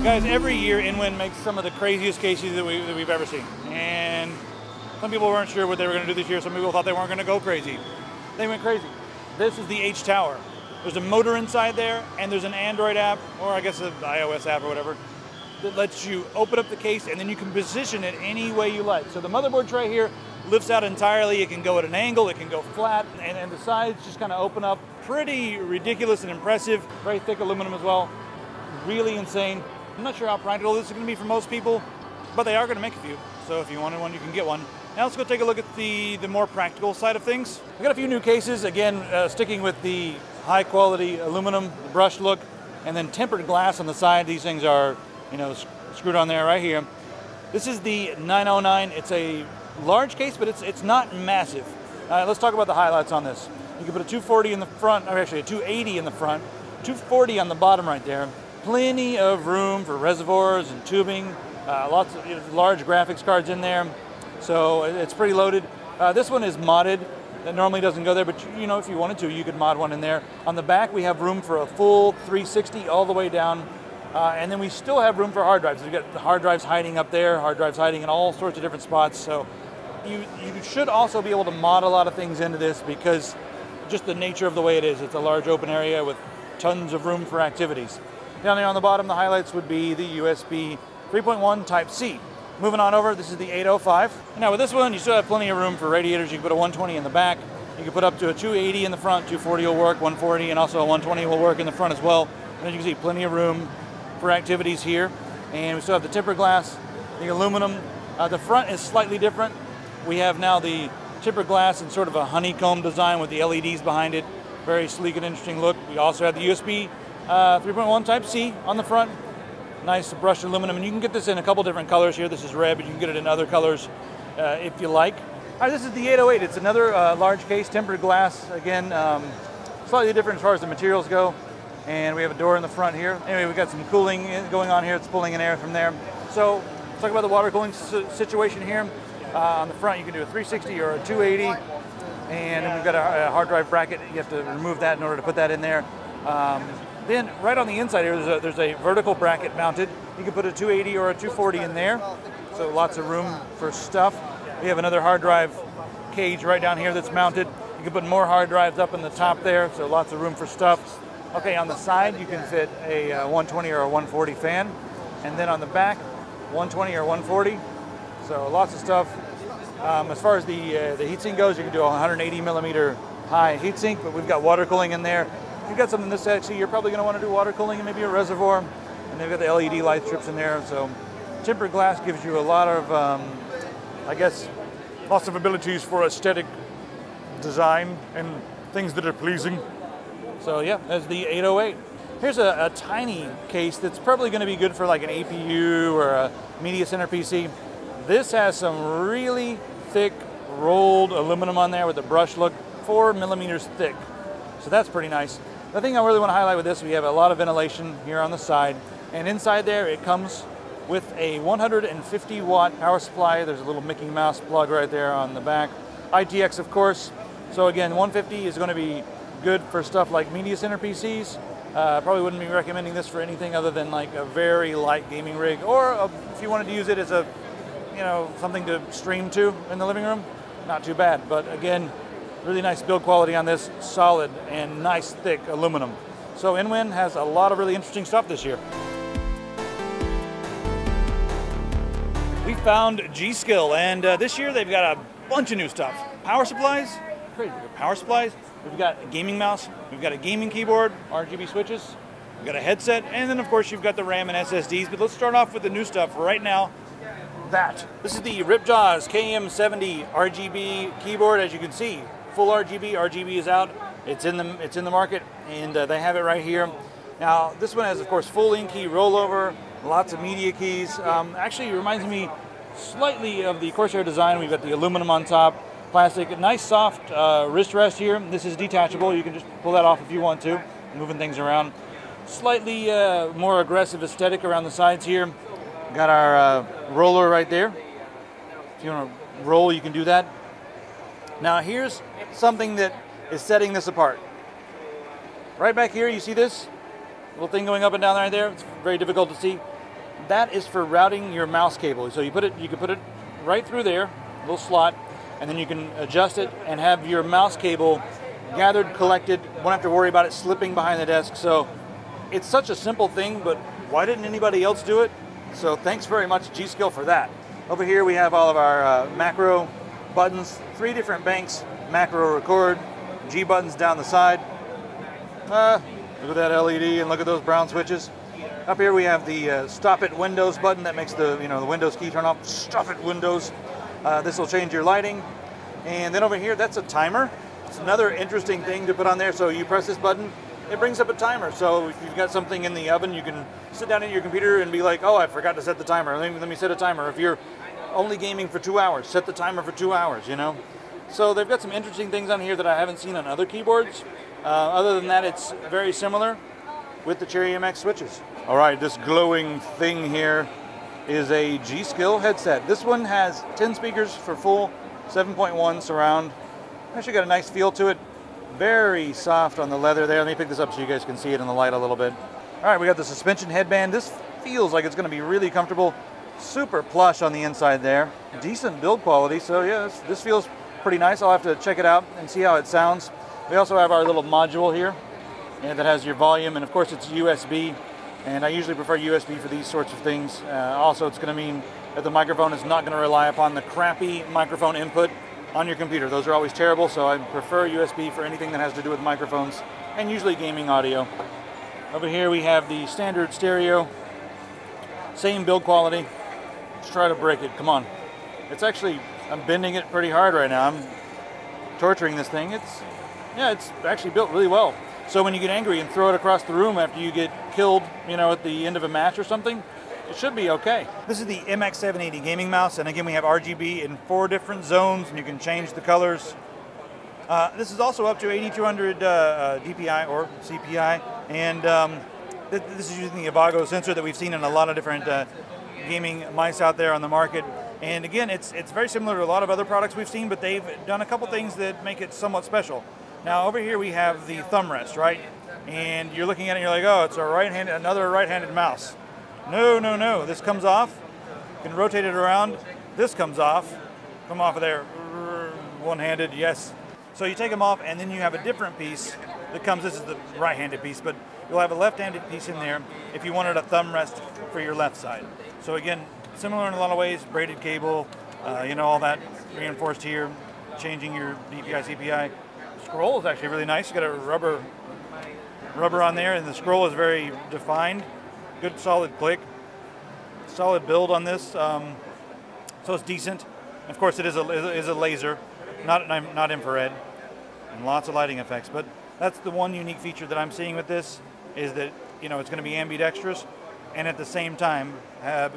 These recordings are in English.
Guys, every year Inwin makes some of the craziest cases that we've ever seen. And some people weren't sure what they were going to do this year. Some people thought they weren't going to go crazy. They went crazy. This is the H Tower. There's a motor inside there, and there's an Android app, or I guess an iOS app or whatever, that lets you open up the case, and then you can position it any way you like. So the motherboard tray here lifts out entirely. It can go at an angle, it can go flat, and the sides just kind of open up. Pretty ridiculous and impressive. Very thick aluminum as well. Really insane. I'm not sure how practical this is going to be for most people, but they are going to make a few. So if you wanted one, you can get one. Now let's go take a look at the more practical side of things. I got a few new cases, again, sticking with the high quality aluminum, the brushed look, and then tempered glass on the side. These things are, you know, screwed on there right here. This is the 909. It's a large case, but it's not massive. Let's talk about the highlights on this. You can put a 240 in the front, or actually a 280 in the front, 240 on the bottom right there. Plenty of room for reservoirs and tubing. Lots of large graphics cards in there, so it's pretty loaded. This one is modded. That normally doesn't go there, but you know, if you wanted to, you could mod one in there. On the back, we have room for a full 360 all the way down, and then we still have room for hard drives. We've got the hard drives hiding up there, hard drives hiding in all sorts of different spots. So you should also be able to mod a lot of things into this because just the nature of the way it is. It's a large open area with tons of room for activities. Down there on the bottom, the highlights would be the USB 3.1 Type-C. Moving on over, this is the 805. Now with this one, you still have plenty of room for radiators. You can put a 120 in the back. You can put up to a 280 in the front, 240 will work, 140, and also a 120 will work in the front as well. And as you can see, plenty of room for activities here. And we still have the tempered glass, the aluminum. The front is slightly different. We have now the tempered glass in sort of a honeycomb design with the LEDs behind it. Very sleek and interesting look. We also have the USB 3.1 Type-C on the front. Nice brushed aluminum, and you can get this in a couple different colors here. This is red, but you can get it in other colors if you like. All right, this is the 808. It's another large case, tempered glass. Again, slightly different as far as the materials go. And we have a door in the front here. Anyway, we've got some cooling going on here. It's pulling in air from there. So let's talk about the water cooling situation here. On the front, you can do a 360 or a 280. And then we've got a hard drive bracket. You have to remove that in order to put that in there. Then right on the inside here, there's a vertical bracket mounted. You can put a 280 or a 240 in there. So lots of room for stuff. We have another hard drive cage right down here that's mounted. You can put more hard drives up in the top there, so lots of room for stuff. Okay, on the side, you can fit a 120 or a 140 fan. And then on the back, 120 or 140. So lots of stuff. As far as the heatsink goes, you can do a 180 millimeter high heatsink, but we've got water cooling in there. If you've got something this sexy, you're probably going to want to do water cooling and maybe a reservoir. And they've got the LED light strips in there. So tempered glass gives you a lot of, I guess, lots of abilities for aesthetic design and things that are pleasing. So yeah, there's the 808. Here's a tiny case that's probably going to be good for like an APU or a media center PC. This has some really thick rolled aluminum on there with a brush look, 4 millimeters thick. So that's pretty nice. The thing I really want to highlight with this, we have a lot of ventilation here on the side. And inside there, it comes with a 150 watt power supply. There's a little Mickey Mouse plug right there on the back. ITX, of course. So again, 150 is going to be good for stuff like media center PCs. Probably wouldn't be recommending this for anything other than like a very light gaming rig, or if you wanted to use it as a, you know, something to stream to in the living room. Not too bad, but again, really nice build quality on this, solid and nice thick aluminum. So Inwin has a lot of really interesting stuff this year. We found G.Skill, and this year they've got a bunch of new stuff. Power supplies, crazy. Power supplies. We've got a gaming mouse, we've got a gaming keyboard, RGB switches, we've got a headset, and then of course you've got the RAM and SSDs. But let's start off with the new stuff right now. This is the Ripjaws Km Rgb Keyboard. As you can see, full RGB. RGB is out. It's in the market, and they have it right here. Now this one has, of course, full in-key rollover, lots of media keys. Actually, it reminds me slightly of the Corsair design. We've got the aluminum on top, plastic, a nice soft wrist rest here. This is detachable. You can just pull that off if you want to, moving things around. Slightly more aggressive aesthetic around the sides here. Got our roller right there. If you want to roll, you can do that. Now here's something that is setting this apart. Right back here, you see this little thing going up and down right there? It's very difficult to see. that is for routing your mouse cable. So you can put it right through there, a little slot, and then you can adjust it and have your mouse cable gathered, collected. Won't have to worry about it slipping behind the desk. So it's such a simple thing, but why didn't anybody else do it? So thanks very much, G.Skill, for that. Over here we have all of our macro buttons, 3 different banks, macro record, G buttons down the side. Look at that LED and look at those brown switches. Up here we have the stop it Windows button that makes the the Windows key turn off. Stop it Windows. This will change your lighting. And then over here, that's a timer. It's another interesting thing to put on there. So you press this button, it brings up a timer. So if you've got something in the oven, you can sit down at your computer and be like, oh, I forgot to set the timer. Let me set a timer. If you're only gaming for 2 hours, set the timer for 2 hours, So they've got some interesting things on here that I haven't seen on other keyboards. Other than that, it's very similar with the Cherry MX switches. All right, this glowing thing here is a G.Skill headset. This one has 10 speakers for full 7.1 surround. Actually got a nice feel to it. Very soft on the leather there. Let me pick this up so you guys can see it in the light a little bit. All right, we got the suspension headband. This feels like it's going to be really comfortable. Super plush on the inside there. Decent build quality. So yeah, this feels pretty nice. I'll have to check it out and see how it sounds. We also have our little module here that has your volume, and of course it's USB. And I usually prefer USB for these sorts of things. Also, it's going to mean that the microphone is not going to rely upon the crappy microphone input on your computer. Those are always terrible, so I prefer USB for anything that has to do with microphones, and usually gaming audio. Over here we have the standard stereo. Same build quality. Let's try to break it. Come on. It's actually, I'm bending it pretty hard right now. I'm torturing this thing. It's actually built really well. So when you get angry and throw it across the room after you get killed, at the end of a match or something, it should be okay. This is the MX780 gaming mouse, and again we have RGB in 4 different zones, and you can change the colors. This is also up to 8200 DPI or CPI, and this is using the Avago sensor that we've seen in a lot of different gaming mice out there on the market. And again, it's very similar to a lot of other products we've seen, but they've done a couple things that make it somewhat special. Now over here we have the thumb rest, right? And you're looking at it and you're like, oh, it's another right-handed mouse. No. This comes off. You can rotate it around. This comes off. Come off of there. One-handed, yes. So you take them off, and then you have a different piece that comes. This is the right-handed piece, but you'll have a left-handed piece in there if you wanted a thumb rest for your left side. So again, similar in a lot of ways. Braided cable, all that reinforced here. Changing your DPI, CPI. Scroll is actually really nice. You got a rubber on there, and the scroll is very defined. Good solid click. Solid build on this. So it's decent. Of course, it is a laser, not infrared, and lots of lighting effects. But that's the one unique feature that I'm seeing with this is that it's going to be ambidextrous, and at the same time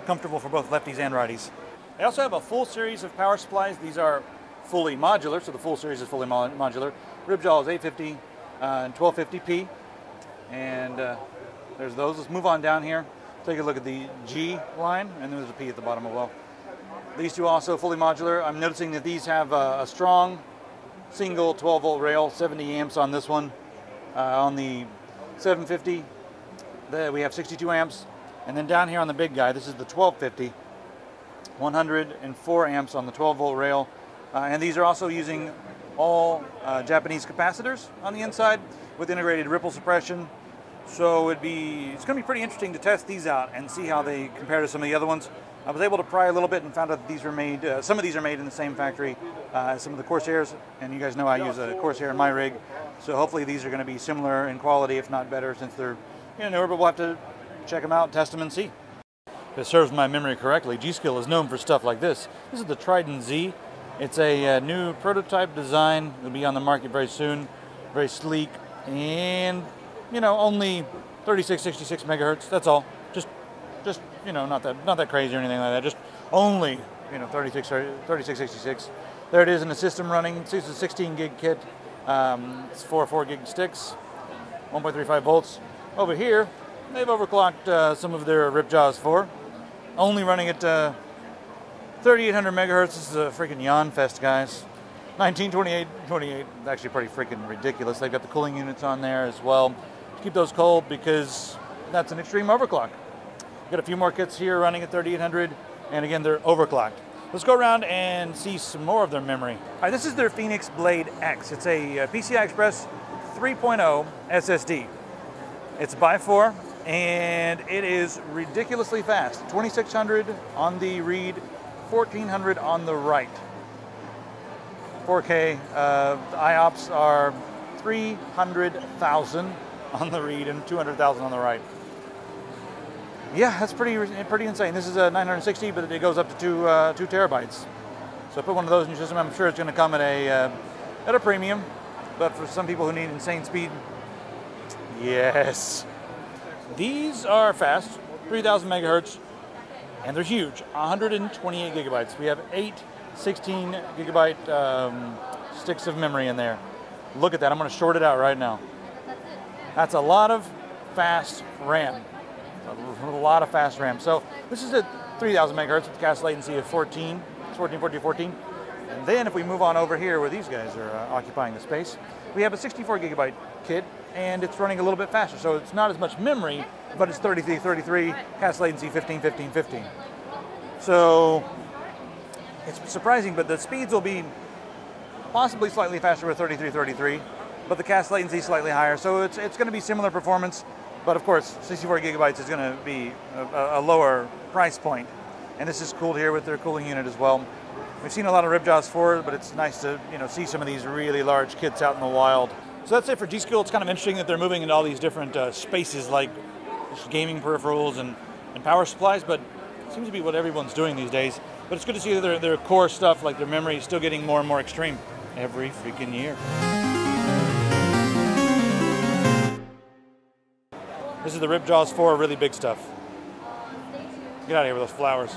comfortable for both lefties and righties. I also have a full series of power supplies. These are fully modular, so the full series is fully modular. Ripjaws 850 and 1250p, and there's those. Let's move on down here. Take a look at the G line, and then there's a P at the bottom as well. These two also fully modular. I'm noticing that these have a strong single 12-volt rail, 70 amps on this one. On the 750, we have 62 amps. And then down here on the big guy, this is the 1250, 104 amps on the 12-volt rail. And these are also using all Japanese capacitors on the inside with integrated ripple suppression. So it's going to be pretty interesting to test these out and see how they compare to some of the other ones. I was able to pry a little bit and found out that these were made, some of these are made in the same factory as some of the Corsairs, and you guys know I use a Corsair in my rig, so hopefully these are going to be similar in quality, if not better, since they're newer, but we'll have to check them out, test them, and see. If it serves my memory correctly, G.Skill is known for stuff like this. This is the Trident Z. It's a new prototype design. It'll be on the market very soon. Very sleek, and only 36, 66 megahertz. That's all. Just not that crazy or anything like that. Just only 36, 66. There it is in the system running. It's a 16 gig kit. It's 4 gig sticks, 1.35 volts. Over here, they've overclocked some of their Ripjaws 4. Only running at 3,800 megahertz. This is a freaking yawn fest, guys. 1928, actually pretty freaking ridiculous. They've got the cooling units on there as well to keep those cold because that's an extreme overclock. Got a few more kits here running at 3800, and again, they're overclocked. Let's go around and see some more of their memory. All right, this is their Phoenix Blade X. It's a PCI Express 3.0 SSD. It's by 4, and it is ridiculously fast. 2600 on the read, 1400 on the write. 4K. The IOPS are 300,000 on the read and 200,000 on the write. Yeah, that's pretty insane. This is a 960, but it goes up to 2 terabytes. So put one of those in your system. I'm sure it's going to come at a premium, but for some people who need insane speed, yes. These are fast, 3,000 megahertz, and they're huge, 128 gigabytes. We have 8 16 gigabyte sticks of memory in there. Look at that. I'm going to short it out right now. That's a lot of fast RAM. A lot of fast RAM. So this is at 3,000 megahertz with cast latency of 14. It's 14. And then if we move on over here where these guys are occupying the space, we have a 64 gigabyte kit, and it's running a little bit faster. So it's not as much memory, but it's 33, cast latency 15. So it's surprising, but the speeds will be possibly slightly faster with 33, but the cast latency is slightly higher. So it's going to be similar performance. But of course, 64 gigabytes is going to be a lower price point. And this is cooled here with their cooling unit as well. We've seen a lot of Ripjaws 4, but it's nice to see some of these really large kits out in the wild. So that's it for G.Skill. It's kind of interesting that they're moving into all these different spaces like gaming peripherals and power supplies, but it seems to be what everyone's doing these days. But it's good to see that their core stuff, like their memory, is still getting more and more extreme every freaking year. This is the Ripjaws 4, really big stuff. Get out of here with those flowers.